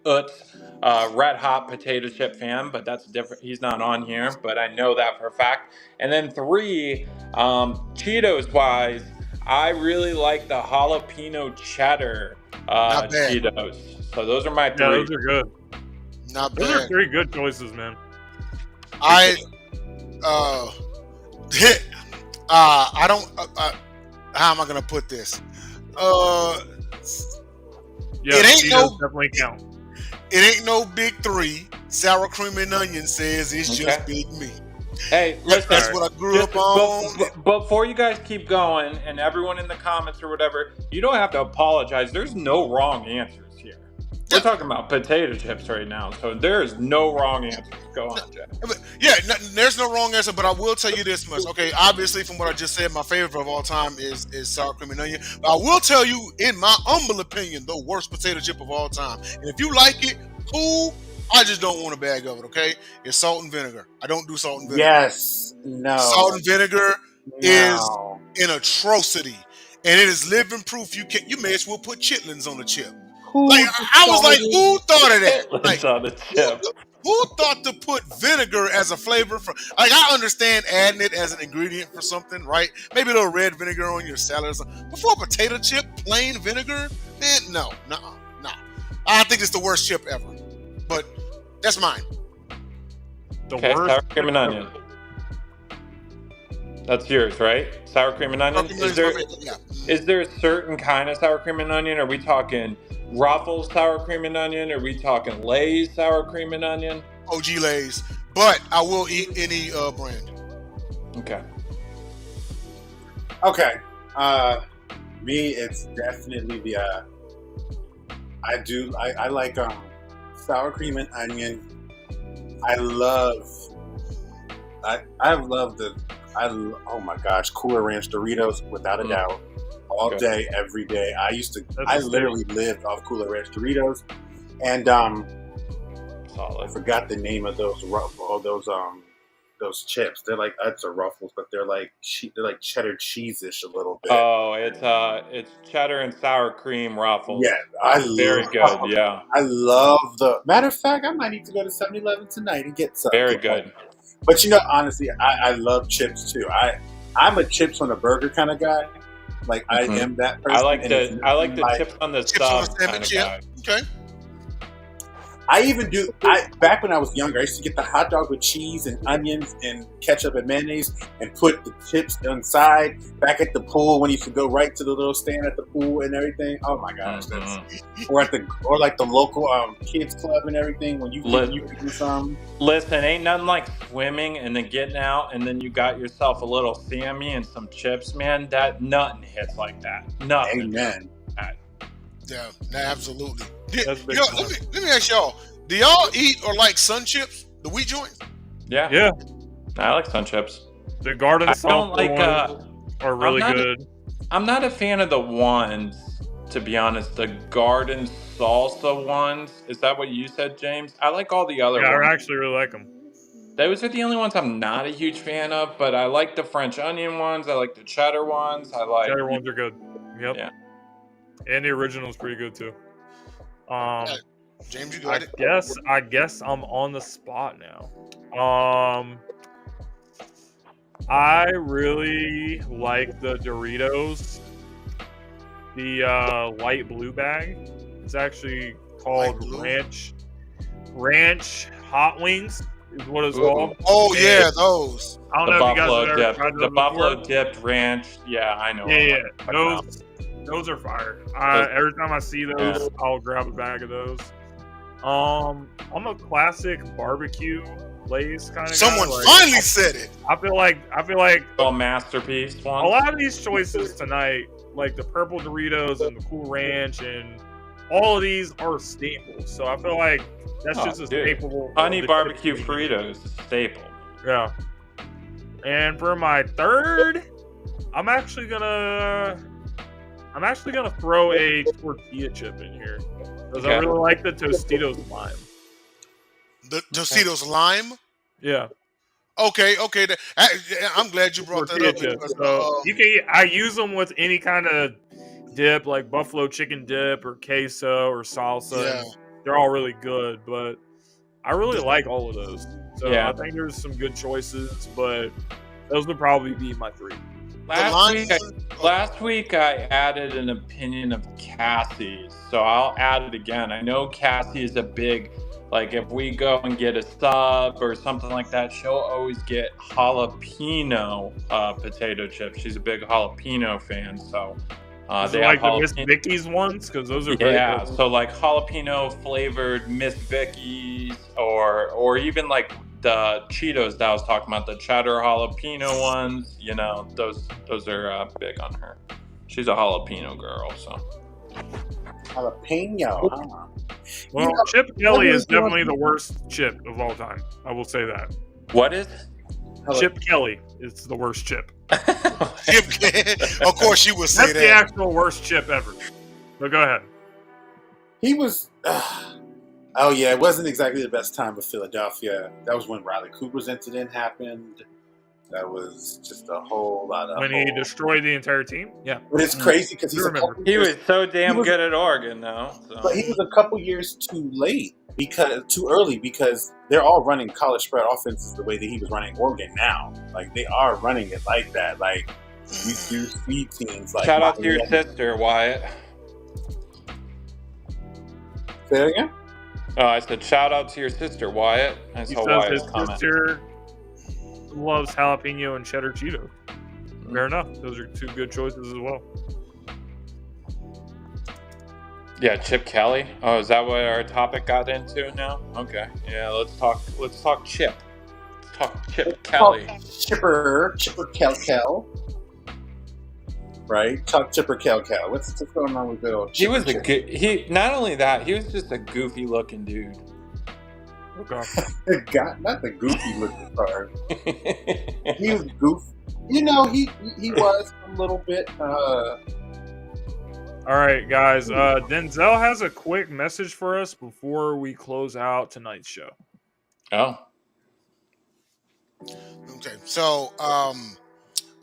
red hot potato chip fan, but that's different. He's not on here, but I know that for a fact. And then 3, Cheetos wise, I really like the jalapeno cheddar Not bad. Cheetos. So those are my 3. Yeah, those are good. Not Those are bad. 3 good choices, man. I don't. How am I gonna put this? Yeah, It ain't Cheetos no- definitely count. It ain't no big 3. Sour cream and onion says it's just big meat. Hey, listen. That's what I grew up on. But before you guys keep going, and everyone in the comments or whatever, you don't have to apologize. There's no wrong answers here. We're talking about potato chips right now, so there is no wrong answers. Go on, Jeff. Yeah, there's no wrong answer, but I will tell you this much. Okay, obviously from what I just said, my favorite of all time is sour cream and onion. But I will tell you, in my humble opinion, the worst potato chip of all time. And if you like it, cool. I just don't want a bag of it, okay? It's salt and vinegar. I don't do salt and vinegar. Yes. No. Salt and vinegar No. is an atrocity. And it is living proof you may as well put chitlins on the chip. Who Like I was like, who thought of that? Let's on the chip. Who thought to put vinegar as a flavor for? Like I understand adding it as an ingredient for something, right? Maybe a little red vinegar on your salad or something. But for a potato chip, plain vinegar, man, no. I think it's the worst chip ever. But that's mine. The Okay, worst. sour cream and onion. That's yours, right? Sour cream and onion. Is there a certain kind of sour cream and onion? Are we talking Ruffles sour cream and onion? Are we talking Lay's sour cream and onion? OG Lay's, but I will eat any brand. Okay. Okay. Me, it's definitely the. I like sour cream and onion. Oh my gosh, Cooler Ranch Doritos without a doubt, all day, every day. I literally lived off Cooler Ranch Doritos, and Solid. I forgot the name of those chips. They're like Utz or Ruffles, but they're like cheddar cheese-ish a little bit. Oh, it's cheddar and sour cream Ruffles. Yeah, very good. Yeah, I love the. Matter of fact, I might need to go to 7-Eleven tonight and get some. very good. But honestly, I love chips too. I'm a chips on a burger kind of guy. Like I am that person. I like the chips on the sub kind of guy. Okay. I even do. Back when I was younger, I used to get the hot dog with cheese and onions and ketchup and mayonnaise, and put the chips inside. Back at the pool, when you used to go right to the little stand at the pool and everything. Oh my gosh, or like the local kids club and everything. When you do some. Listen, ain't nothing like swimming and then getting out and then you got yourself a little Sammy and some chips, man. That nothing hits like that. Nothing. Amen. Yeah, absolutely. Let me ask y'all: do y'all eat or like Sun Chips, the wheat joints? Yeah. I like Sun Chips. The garden salsa ones are really good. I'm not a fan of the ones, to be honest. The garden salsa ones. Is that what you said, James? I like all the other ones. I actually really like them. Those are the only ones I'm not a huge fan of, but I like the French onion ones. I like the cheddar ones. Cheddar ones are good. Yep. Yeah. And the original is pretty good too. James, you got it. I guess I'm on the spot now. I really like the Doritos. The light blue bag. It's actually called Ranch Hot Wings is what it's called. Oh yeah, those. I don't know if you guys have ever dip. tried those The buffalo before. dipped ranch. Yeah, I know. Yeah. Those are fire. Every time I see those, I'll grab a bag of those. I'm a classic barbecue Lay's kind of Someone guy. finally said it. I feel like All masterpiece a ones. lot of these choices tonight, like the purple Doritos and the Cool Ranch, and all of these are staples. So I feel like that's just a staple. Honey barbecue Fritos is a staple. Yeah. And for my third, I'm actually gonna throw a tortilla chip in here because I really like the Tostitos lime. The Tostitos lime. Yeah. Okay. I'm glad you brought that up. Because, I use them with any kind of dip, like buffalo chicken dip or queso or salsa. Yeah. they're all really good, but I really like all of those. So Yeah. I think there's some good choices, but those would probably be my 3. Last week I added an opinion of Cassie's, so I'll add it again. I know Cassie is a big, like if we go and get a sub or something like that, she'll always get jalapeno potato chips. She's a big jalapeno fan, so They like the Miss Vicky's ones, because those are very good. So like jalapeno flavored Miss Vicky's, or even like the Cheetos that I was talking about, the cheddar jalapeno ones. You know, those are big on her. She's a jalapeno girl, so. Jalapeno. Huh? Well, Chip Kelly is definitely the worst chip of all time. I will say that. What is? Chip Kelly is the worst chip. Of course, you would say That's that. the actual worst chip ever. But go ahead. He was. Oh yeah, it wasn't exactly the best time of Philadelphia. That was when Riley Cooper's incident happened. That was just a whole lot of. When he destroyed the entire team. Yeah. But it's crazy because he was so damn good at Oregon, though. So. But he was a couple years too early because they're all running college spread offenses the way that he was running Oregon now. Like they are running it like that. Like you do see teams like. Shout out to your sister, Wyatt. Say that again? Oh, I said shout out to your sister, Wyatt. I saw Wyatt's comment. His sister loves jalapeno and cheddar Cheetos. Fair enough. Those are 2 good choices as well. Yeah, Chip Kelly. Oh, is that what our topic got into now? Okay. Yeah, let's talk Chip. Let's talk Chip Kelly. Chipper Kel. Right? Talk Chipper Kel. What's going on with the old He was not only that, he was just a goofy looking dude. Okay. God, not the goofy looking part. He was goofy. You know, he was a little bit. All right, guys. Denzel has a quick message for us before we close out tonight's show. Oh. Okay, so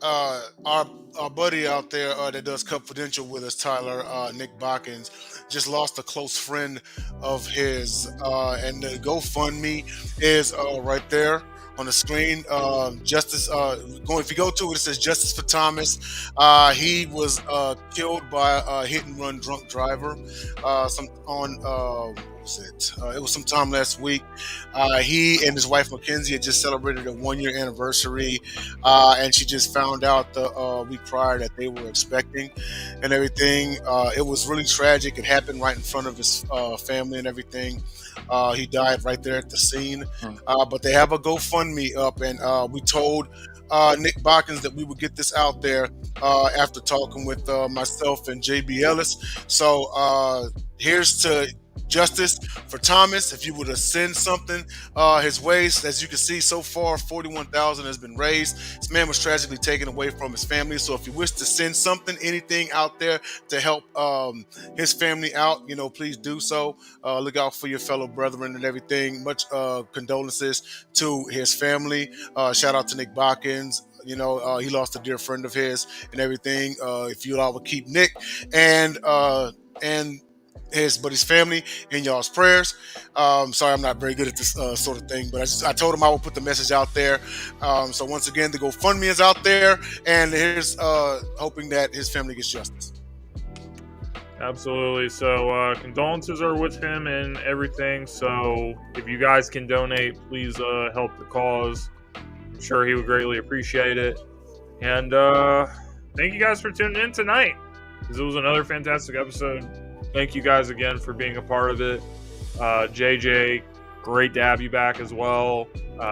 our buddy out there that does Confidential with us, Tyler, Nick Bockins, just lost a close friend of his, and the GoFundMe is right there on the screen. Justice, if you go to it, it says Justice for Thomas. He was killed by a hit and run drunk driver. It was sometime last week. He and his wife Mackenzie had just celebrated a 1-year anniversary, and she just found out the week prior that they were expecting and everything. It was really tragic. It happened right in front of his family and everything. He died right there at the scene. But they have a GoFundMe up, and we told Nick Bockins that we would get this out there after talking with myself and JB Ellis. So here's to Justice for Thomas. If you were to send something his way, as you can see so far, $41,000 has been raised. This man was tragically taken away from his family. So if you wish to send something, anything out there to help his family out, please do so. Look out for your fellow brethren and everything. Much condolences to his family. Shout out to Nick Bockins. He lost a dear friend of his and everything. If you all would keep Nick and his family in y'all's prayers. Sorry, I'm not very good at this sort of thing, but I told him I would put the message out there. So once again, the GoFundMe is out there, and here's hoping that his family gets justice. Absolutely. So condolences are with him and everything. So if you guys can donate, please help the cause. I'm sure he would greatly appreciate it. And thank you guys for tuning in tonight, because it was another fantastic episode. Thank you guys again for being a part of it. JJ, great to have you back as well.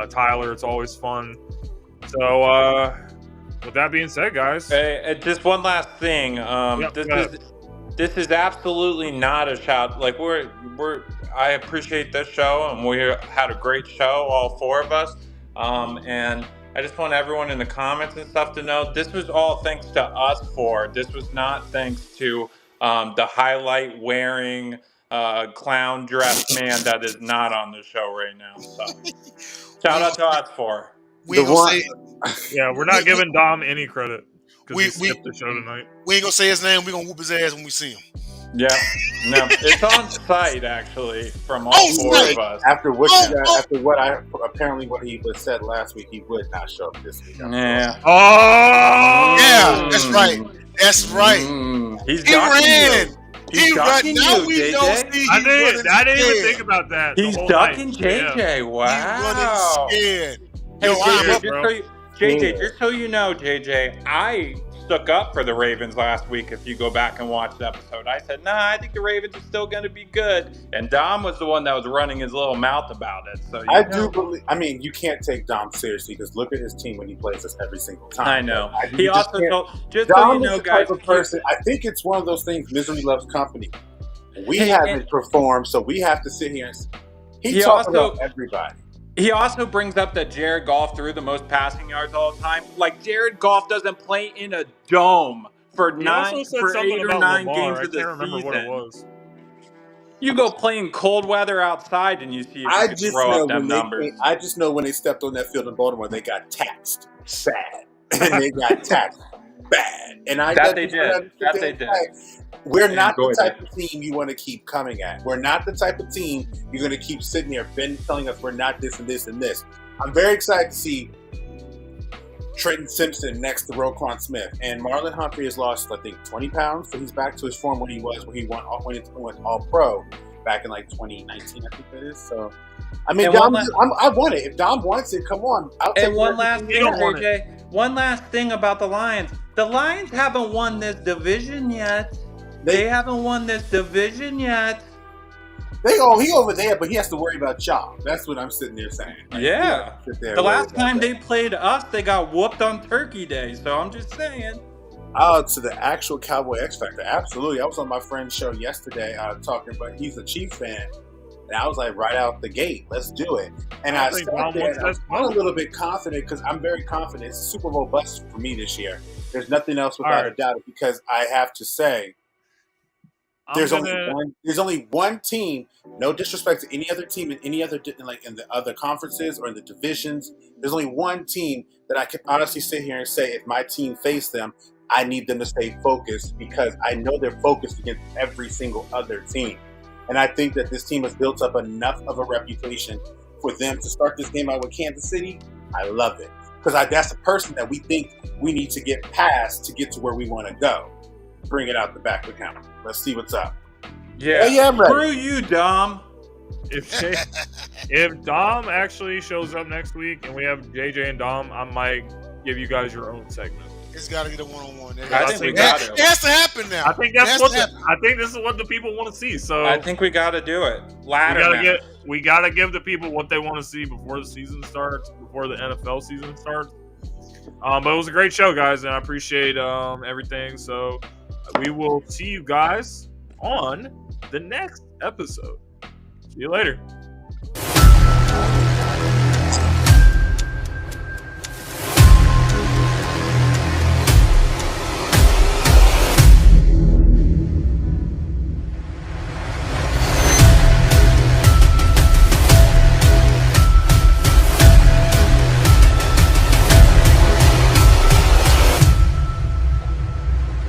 Tyler, it's always fun. So with that being said, guys. Hey, just one last thing. This is absolutely not a shout. Like I appreciate this show, and we had a great show, all 4 of us. And I just want everyone in the comments and stuff to know this was all thanks to us 4. This was not thanks to the highlight wearing clown dress man that is not on the show right now. So shout out to us 4. We're not giving Dom any credit because he skipped the show tonight. We ain't gonna say his name. We're gonna whoop his ass when we see him. Yeah, no, it's on site actually from all Oh, four site. of us. After what Oh. he was said last week, he would not show up this week. Yeah. Oh, Yeah, that's right. That's right. He's He ducking ran. you. He He's ran. ducking Now you, we know. JJ. See, I he didn't running even scared. think about that. He's the whole ducking night. JJ. Yeah. Wow. He running scared. Hey, Yo, I'm JJ, up. bro. JJ, just so you know, JJ, I stuck up for the Ravens last week. If you go back and watch the episode, I said, nah, I think the Ravens are still going to be good. And Dom was the one that was running his little mouth about it. So I do believe. I mean, you can't take Dom seriously because look at his team when he plays us every single time. I know. You He just also can't- told, just so Dom you know, is the guys. type of person. I think it's one of those things. Misery loves company. We Hey, haven't performed, so we have to sit here and. He He talks also- about everybody. He also brings up that Jared Goff threw the most passing yards all the time. Like, Jared Goff doesn't play in a dome for He also said something 8 or about 9 Lamar. games I of the can't remember season. what it was. You go play in cold weather outside and you see if you can throw up them numbers. I just know when they stepped on that field in Baltimore, they got taxed bad, and they got taxed bad. And They did. We're not the Enjoyed type of team you want to keep coming at. We're not the type of team you're going to keep sitting there, telling us we're not this and this and this. I'm very excited to see Trenton Simpson next to Roquan Smith, and Marlon Humphrey has lost, I think, 20 pounds, so he's back to his form when he went all pro back in like 2019, I think that is. So, I mean, And I want it. If Dom wants it, come on. I'll take And one it. last You thing, don't want JJ. One last thing about the Lions. The Lions haven't won this division yet. They haven't won this division yet. He over there, but he has to worry about y'all. That's what I'm sitting there saying. Like, Yeah. he has to sit there and The worry last about time that. they played us, they got whooped on Turkey Day. So I'm just saying. Oh, to the actual Cowboy X Factor. Absolutely. I was on my friend's show yesterday talking, but he's a Chiefs fan. And I was like, right out the gate, let's do it. And I think sat Dom there wants and I was that a little bit confident because I'm very confident. It's a Super Bowl bust for me this year. There's nothing else without a doubt because I have to say, there's only one team. No disrespect to any other team in any other in the other conferences or in the divisions. There's only one team that I can honestly sit here and say, if my team faced them, I need them to stay focused because I know they're focused against every single other team. And I think that this team has built up enough of a reputation for them to start this game out with Kansas City. I love it because that's the person that we think we need to get past to get to where we want to go. Bring it out the back of the counter. Let's see what's up. Yeah. I'm ready. Screw you, Dom. If Dom actually shows up next week and we have JJ and Dom, I might give you guys your own segment. It's got to get a one-on-one. I think we got It to. has to happen now. I think that's I think this is what the people want to see. So I think we got to do it. we gotta give the people what they want to see before the season starts, before the NFL season starts. But it was a great show, guys, and I appreciate everything. So we will see you guys on the next episode. See you later.